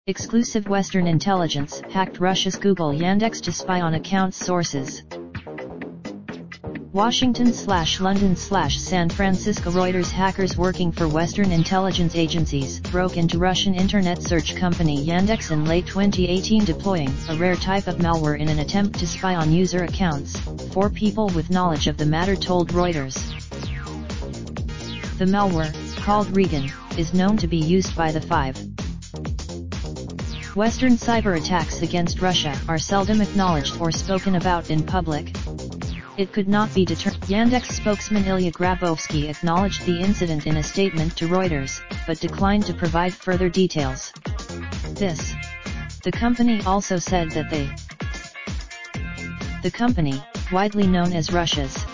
Exclusive Western intelligence hacked Russia's Google Yandex to spy on accounts sources. Washington/London/San Francisco. Reuters. Hackers working for Western intelligence agencies broke into Russian internet search company Yandex in late 2018, deploying a rare type of malware in an attempt to spy on user accounts, 4 people with knowledge of the matter told Reuters. The malware, called Regan, is known to be used by the 5 Western cyber attacks against Russia are seldom acknowledged or spoken about in public. It could not be determined. Yandex spokesman Ilya Grabovsky acknowledged the incident in a statement to Reuters, but declined to provide further details. The company also said that the company, widely known as Russias.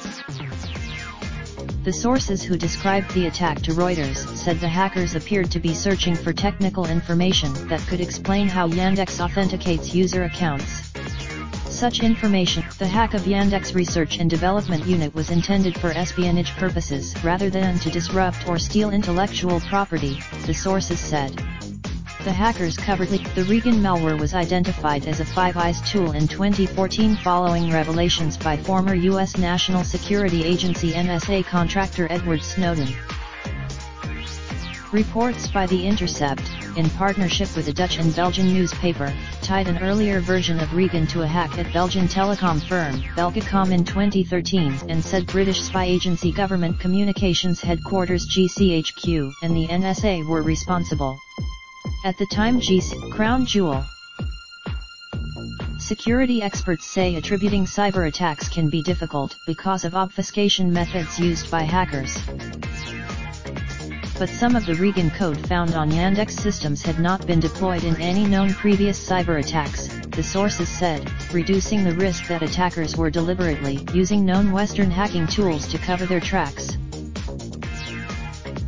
The sources who described the attack to Reuters said the hackers appeared to be searching for technical information that could explain how Yandex authenticates user accounts. Such information, the hack of Yandex Research and Development Unit, was intended for espionage purposes rather than to disrupt or steal intellectual property, the sources said. The hackers covered the Regan malware was identified as a Five Eyes tool in 2014 following revelations by former U.S. National Security Agency NSA contractor Edward Snowden. Reports by The Intercept, in partnership with a Dutch and Belgian newspaper, tied an earlier version of Regan to a hack at Belgian telecom firm Belgacom in 2013 and said British spy agency Government Communications Headquarters GCHQ and the NSA were responsible. At the time, Crown Jewel. Security experts say attributing cyber attacks can be difficult because of obfuscation methods used by hackers. But some of the Regan code found on Yandex systems had not been deployed in any known previous cyber attacks, the sources said, reducing the risk that attackers were deliberately using known Western hacking tools to cover their tracks.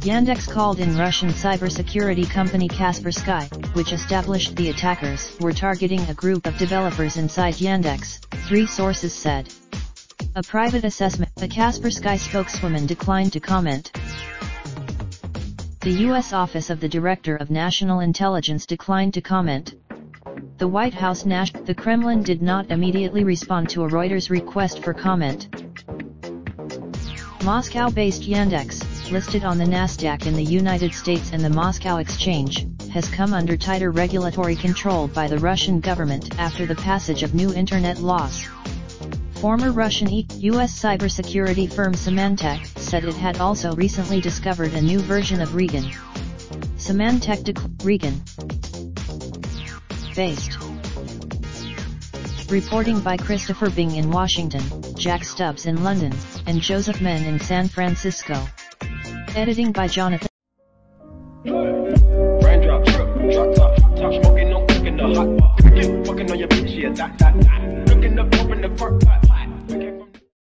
Yandex called in Russian cybersecurity company Kaspersky, which established the attackers were targeting a group of developers inside Yandex, 3 sources said. A private assessment. The Kaspersky spokeswoman declined to comment. The U.S. Office of the Director of National Intelligence declined to comment. The White House. The Kremlin did not immediately respond to a Reuters request for comment. Moscow-based Yandex, listed on the Nasdaq in the United States and the Moscow Exchange, has come under tighter regulatory control by the Russian government after the passage of new internet laws. Former Russian U.S. cybersecurity firm Symantec said it had also recently discovered a new version of Regan. Symantec Regan. Based. Reporting by Christopher Bing in Washington, Jack Stubbs in London, and Joseph Men in San Francisco. Editing by Jonathan. Raindrop, drop top, top smoking, no cooking the hot pot. Fucking on your bitch, yeah, that.